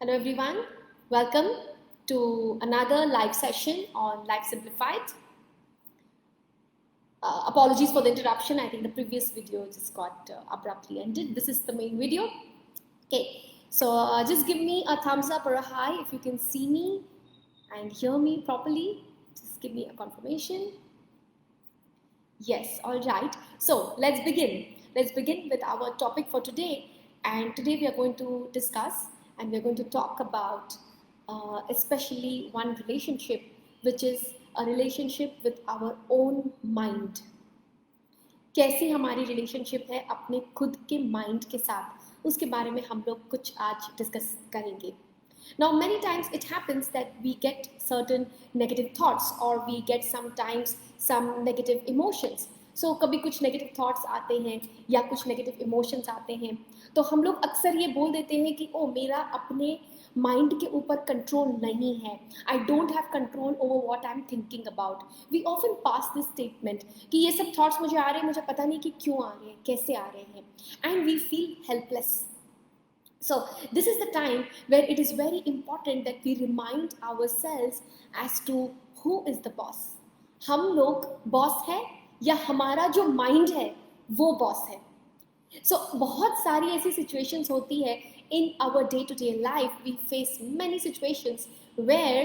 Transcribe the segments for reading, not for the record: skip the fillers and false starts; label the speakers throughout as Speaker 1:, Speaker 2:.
Speaker 1: Hello everyone, welcome to another live session on Life Simplified. Apologies for the interruption. I think the previous video just got abruptly ended. This is the main video. Okay, so just give me a thumbs up or a hi if you can see me and hear me properly. Just give me a confirmation. Yes, all right. So let's begin. Let's begin with our topic for today. And today we are going to discuss and we're going to talk about especially one relationship, which is a relationship with our own mind. कैसी हमारी relationship है अपने खुद के mind के साथ, उसके बारे में हम लोग कुछ आज डिस्कस करेंगे. Now, many times it happens that we get certain negative thoughts or we get sometimes some negative emotions. So, कभी कुछ negative thoughts आते हैं या कुछ negative emotions आते हैं, तो हम लोग अक्सर ये बोल देते हैं कि ओ मेरा अपने माइंड के ऊपर कंट्रोल नहीं है, I don't have control over what I am thinking about. We often pass this statement कि ये सब थॉट्स मुझे आ रहे हैं, मुझे पता नहीं कि क्यों आ रहे हैं, कैसे आ रहे हैं, and we feel helpless. So this is the time where it is very important that we remind ourselves as to who is the boss. हम लोग बॉस है या हमारा जो माइंड है वो बॉस है. So बहुत सारी ऐसी situations होती है in our day-to-day life. We face many situations where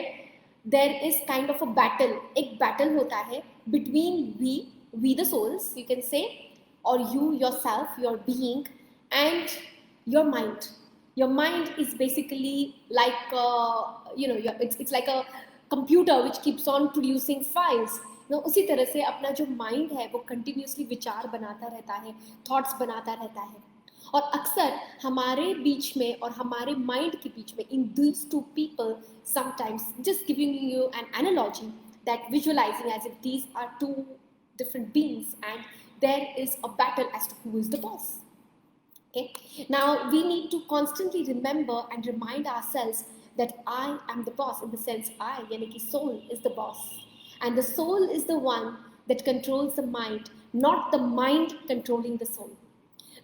Speaker 1: there is kind of a battle. एक battle होता है between we the souls, you can say, or you yourself, your being, and your mind. Your mind is basically like it's like a computer which keeps on producing files. उसी तरह से अपना जो mind है वो continuously विचार बनाता रहता है, थॉट्स बनाता रहता है. और अक्सर हमारे बीच में और हमारे माइंड के बीच में in these two people sometimes, just giving you an analogy that visualising as if these are two different beings and there is a battle as to who is the boss. Okay? Now we need to constantly remember and remind ourselves that I am the boss, in the sense I, yani ki soul, is the boss, and the soul is the one that controls the mind, not the mind controlling the soul.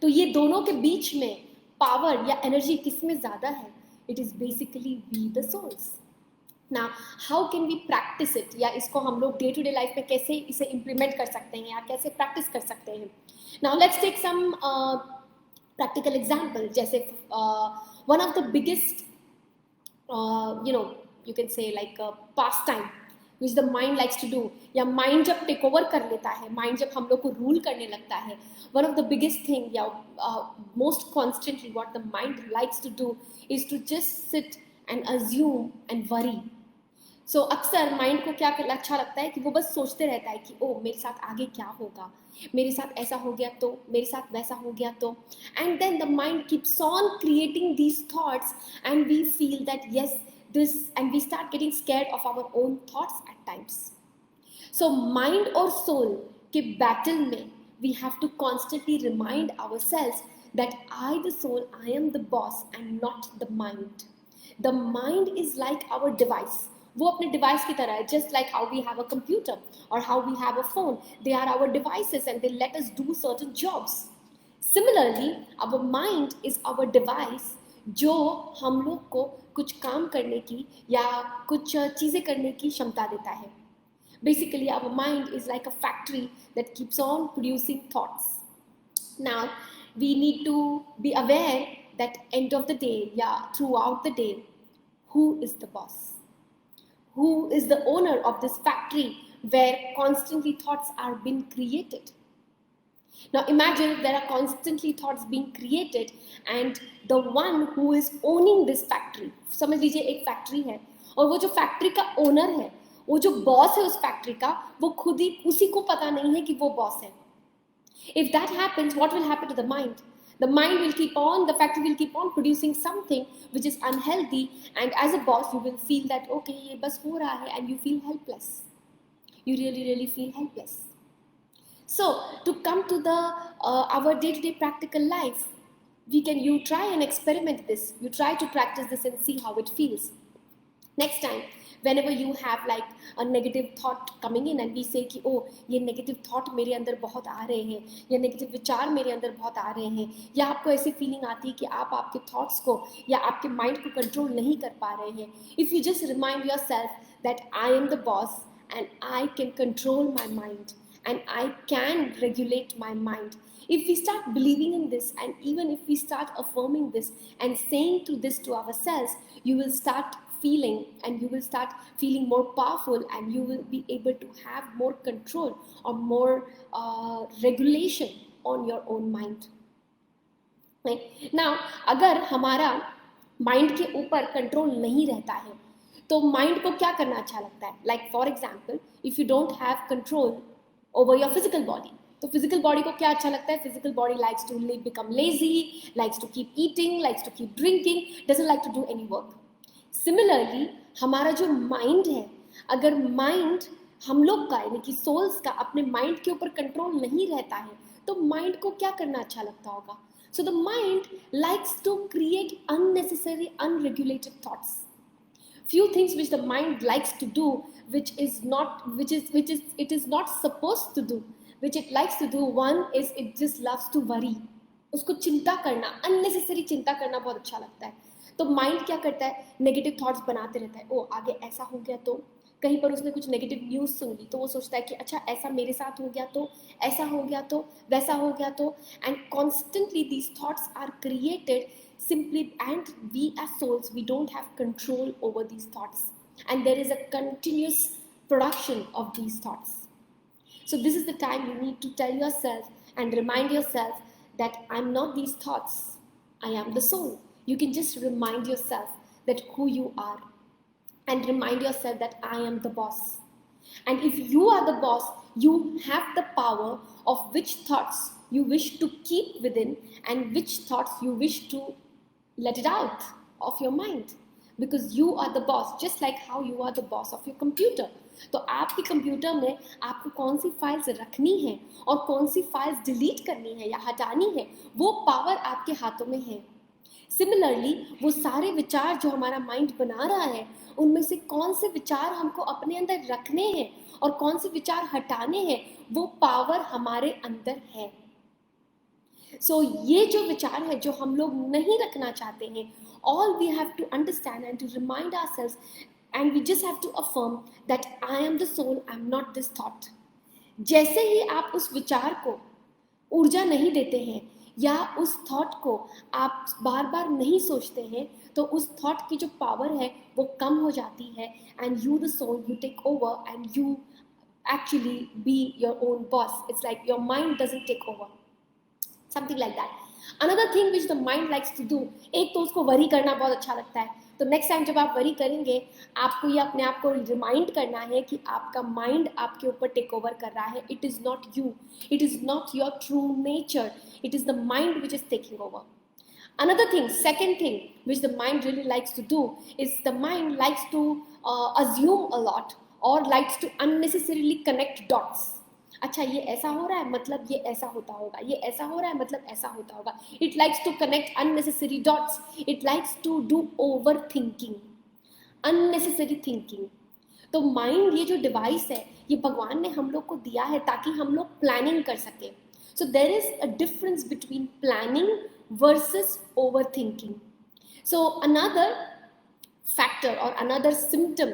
Speaker 1: तो ये दोनों के बीच में power या energy किसमें ज़्यादा है? It is basically we the souls. Now, how can we practice it? या इसको हम लोग डे टू डे लाइफ में कैसे इसे इम्प्लीमेंट कर सकते हैं या कैसे प्रैक्टिस कर सकते हैं? Now let's take some practical example. जैसे one of the biggest you can say like a pastime which the mind likes to do, या mind जब टेक ओवर कर लेता है, mind जब हम लोग को रूल करने लगता है, one of the biggest thing या most constantly what the mind likes to do is to just sit and assume and worry. So अक्सर माइंड को क्या अच्छा लगता है कि वो बस सोचते रहता है कि ओ मेरे साथ आगे क्या होगा, मेरे साथ ऐसा हो गया तो, मेरे साथ वैसा हो गया तो, and then the mind keeps on creating these thoughts and we feel that yes this, and we start getting scared of our own thoughts at times. So mind और soul के battle में we have to constantly remind ourselves that I the soul, I am the boss and not the mind. The mind is like our device. वो अपने device की तरह है, just like how we have a computer or how we have a phone. They are our devices and they let us do certain jobs. Similarly, our mind is our device जो हम लोग को कुछ काम करने की या कुछ चीज़ें करने की क्षमता देता है. Basically, our mind is like a factory that keeps on producing thoughts. Now, we need to be aware that end of the day, throughout the day, who is the boss? Who is the owner of this factory where constantly thoughts are being created? Now imagine there are constantly thoughts being created and the one who is owning this factory, समझ लीजिए एक factory है और वो जो factory का owner है, वो जो बॉस है उस फैक्ट्री का, वो खुद ही उसी को पता नहीं है कि वो बॉस है. If that happens, what will happen to the mind? The mind will keep on, the factory will keep on producing something which is unhealthy, and as a boss you will feel that okay ये बस हो रहा है, and you feel helpless. You really feel helpless. So to come to the our day-to-day practical life, you try and experiment this, you try to practice this and see how it feels. Next time, whenever you have like a negative thought coming in and we say कि ओ ये negative thought मेरे अंदर बहुत आ रहे हैं, या negative विचार मेरे अंदर बहुत आ रहे हैं, या आपको ऐसी feeling आती है कि आप आपके thoughts को या आपके mind को control नहीं कर पा रहे हैं, if you just remind yourself that I am the boss and I can control my mind and I can regulate my mind. If we start believing in this, and even if we start affirming this and saying to this to ourselves, you will start feeling, and you will start feeling more powerful, and you will be able to have more control or more regulation on your own mind. Now, अगर हमारा mind के ऊपर control नहीं रहता है तो mind को क्या करना अच्छा लगता है? Like for example, if you don't have control over your physical body, तो फिजिकल बॉडी को क्या अच्छा लगता है? Physical body likes to become lazy, likes to keep eating, likes to keep drinking, doesn't like to do any work. Similarly हमारा जो mind है, अगर माइंड हम लोग का यानी कि सोल्स का अपने माइंड के ऊपर कंट्रोल नहीं रहता है तो माइंड को क्या करना अच्छा लगता होगा? So the mind likes to create unnecessary unregulated thoughts. Few things which the mind likes to do, which it is not supposed to do, which it likes to do. One is it just loves to worry. उसको चिंता करना, unnecessary चिंता करना बहुत अच्छा लगता है. तो माइंड क्या करता है? नेगेटिव थॉट्स बनाते रहता है. ओ आगे ऐसा हो गया तो, कहीं पर उसने कुछ नेगेटिव न्यूज़ सुन ली तो वो सोचता है कि अच्छा ऐसा मेरे साथ हो गया तो, ऐसा हो गया तो, वैसा हो गया तो. And constantly these thoughts are created simply, and we as souls, we don't have control over these thoughts, and there is a continuous production of these thoughts. So this is the time you need to tell yourself and remind yourself that I'm not these thoughts, I am the soul. You can just remind yourself that who you are, and remind yourself that I am the boss. And if you are the boss, you have the power of which thoughts you wish to keep within and which thoughts you wish to let it out of your mind, because you are the boss, just like how you are the boss of your computer. तो आपके computer में आपको कौन सी files रखनी है और कौन सी files delete करनी है या हटानी है, वो पावर आपके हाथों में है. सिमिलरली वो सारे विचार जो हमारा माइंड बना रहा है, उनमें से कौन से विचार हमको अपने अंदर रखने हैं और कौन से विचार हटाने हैं, वो पावर हमारे अंदर है. सो ये जो विचार है जो हम लोग नहीं रखना चाहते हैं, all we have to understand and to remind ourselves, and we just have to affirm that I am the soul, I am not this thought. जैसे ही आप उस विचार को ऊर्जा नहीं देते हैं या उस थॉट को आप बार बार नहीं सोचते हैं, तो उस थॉट की जो पावर है वो कम हो जाती है, and you the soul, you take over and you actually be your own boss. It's like your mind doesn't take over, something like that. Another thing which the mind likes to do, एक तो उसको worry करना बहुत अच्छा लगता है. तो next time जब आप वरी करेंगे, आपको ये अपने आप को रिमाइंड करना है कि आपका माइंड आपके ऊपर टेक ओवर कर रहा है. It is not you, it is not your true nature, it is the mind which is taking over. Another thing, second thing which the mind really likes to do is the mind likes to assume a lot or likes to unnecessarily connect dots. अच्छा ये ऐसा हो रहा है मतलब ये ऐसा होता होगा, ये ऐसा हो रहा है मतलब ऐसा होता होगा. It likes to connect unnecessary dots, it likes to do over thinking, unnecessary thinking. तो माइंड ये जो डिवाइस है ये भगवान ने हम लोग को दिया है ताकि हम लोग प्लानिंग कर सकें. So there is a difference between planning versus over thinking. So another factor or another symptom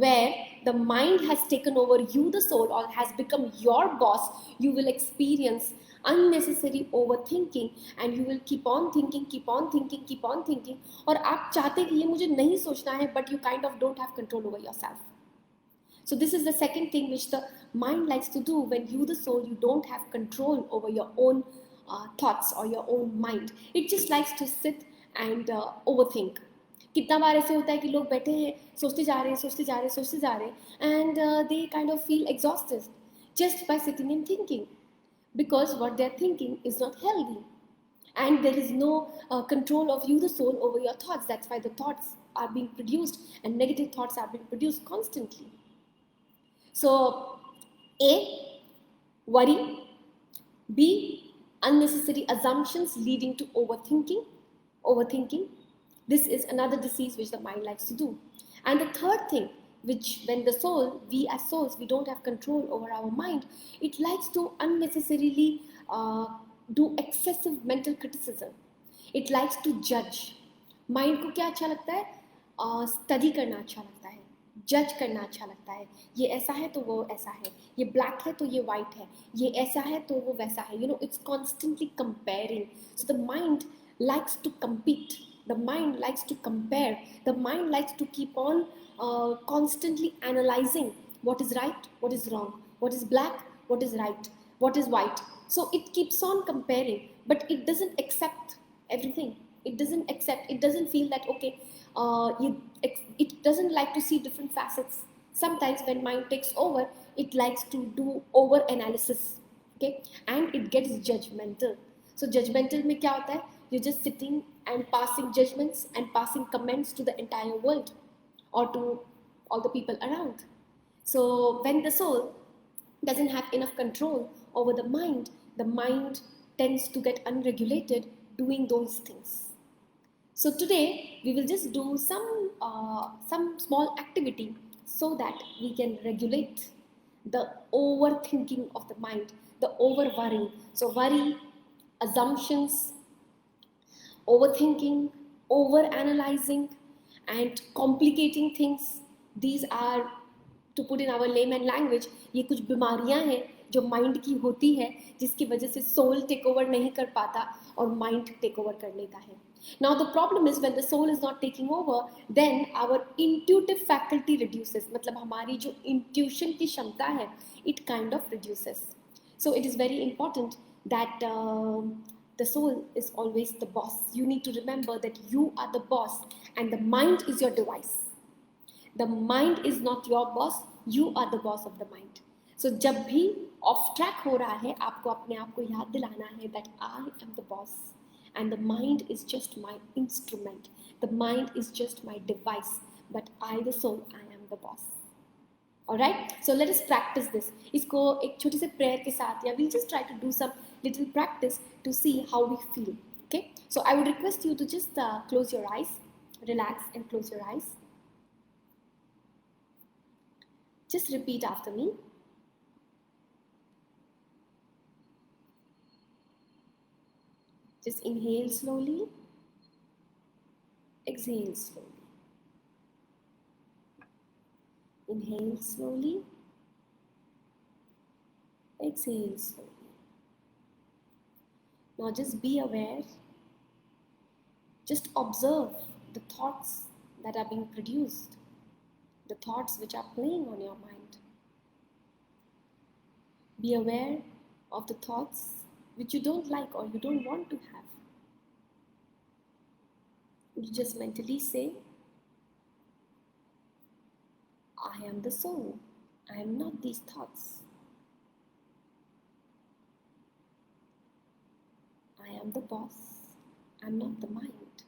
Speaker 1: where the mind has taken over you the soul or has become your boss, you will experience unnecessary overthinking and you will keep on thinking और आप चाहते कि ये मुझे नहीं सोचना है, but you kind of don't have control over yourself. So this is the second thing which the mind likes to do. When you the soul, you don't have control over your own thoughts or your own mind. It just likes to sit and overthink. कितना बार ऐसे होता है कि लोग बैठे हैं, सोचते जा रहे हैं and they kind of feel exhausted just by sitting and thinking, because what they are thinking is not healthy and there is no control of you the soul over your thoughts. That's why the thoughts are being produced and negative thoughts are being produced constantly. So A, worry. B, unnecessary assumptions leading to overthinking. This is another disease which the mind likes to do. And the third thing, which when the soul, we as souls, we don't have control over our mind, it likes to unnecessarily do excessive mental criticism. It likes to judge. Mind को क्या अच्छा लगता है? Study करना अच्छा लगता है, जज करना अच्छा लगता है. ये ऐसा है तो वो ऐसा है, ये ब्लैक है तो ये वाइट है, ये ऐसा है तो वो वैसा है. You know, it's constantly comparing. So the mind likes to compete, the mind likes to compare, the mind likes to keep on constantly analyzing what is right, what is wrong, what is black, what is right, what is white. So it keeps on comparing, but it doesn't accept everything. It doesn't feel that okay, it doesn't like to see different facets. Sometimes when mind takes over, it likes to do over analysis, okay, and it gets judgmental. So judgmental में क्या होता है? You're just sitting and passing judgments and passing comments to the entire world or to all the people around. So when the soul doesn't have enough control over the mind tends to get unregulated doing those things. So today we will just do some small activity so that we can regulate the overthinking of the mind, the over worrying. So worry, assumptions, overthinking, over analyzing, and complicating things. These are, to put in our layman language, ये कुछ बीमारियां हैं जो mind की होती है, जिसकी वजह से सोल टेक ओवर नहीं कर पाता और माइंड टेक ओवर कर लेता है. Now the problem is when the soul is not taking over, then our intuitive faculty reduces. मतलब हमारी जो intuition की क्षमता है, it kind of reduces. So it is very important that the soul is always the boss. You need to remember that you are the boss and the mind is your device. The mind is not your boss, you are the boss of the mind. So जब भी off track हो रहा है, आपको अपने आप को याद दिलाना है that I am the boss and the mind is just my instrument. The mind is just my device, but I, the soul, I am the boss. Alright, so let us practice this. इसको एक छोटी से prayer के साथ, या we'll just try to do some little practice to see how we feel. Okay, so I would request you to just close your eyes, relax and close your eyes. Just repeat after me. Just inhale slowly, exhale slowly. Inhale slowly, exhale slowly. Now just be aware, just observe the thoughts that are being produced, the thoughts which are playing on your mind. Be aware of the thoughts which you don't like or you don't want to have. You just mentally say, I am the soul, I am not these thoughts. I am the boss, I am not the mind.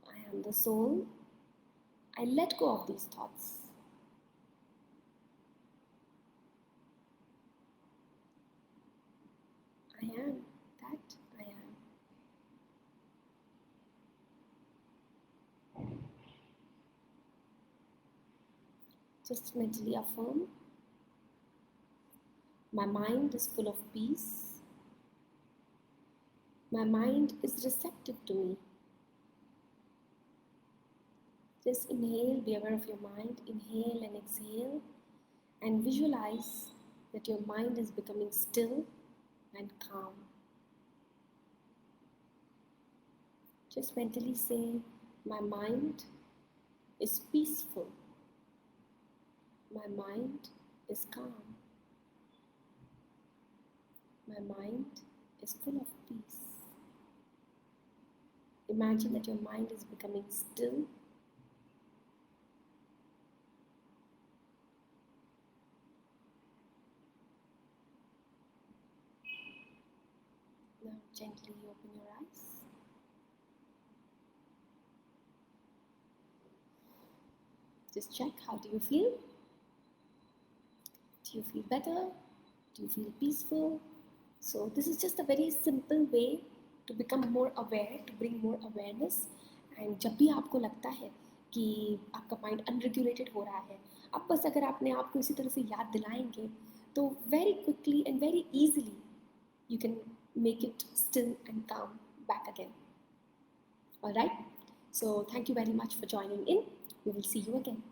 Speaker 1: I am the soul, I let go of these thoughts. I am that I am. Just mentally affirm, my mind is full of peace. My mind is receptive to me. Just inhale, be aware of your mind, inhale and exhale, and visualize that your mind is becoming still and calm. Just mentally say, my mind is peaceful. My mind is calm. My mind is full of peace. Imagine that your mind is becoming still . Now gently open your eyes. Just check, how do you feel? Do you feel better? Do you feel peaceful? So this is just a very simple way to become more aware, to bring more awareness. And जब भी आपको लगता है कि आपका mind unregulated हो रहा है, अब बस अगर आपने आपको इसी तरह से याद दिलाएंगे तो very quickly and very easily you can make it still and calm back again. All right. So thank you very much for joining in. We will see you again.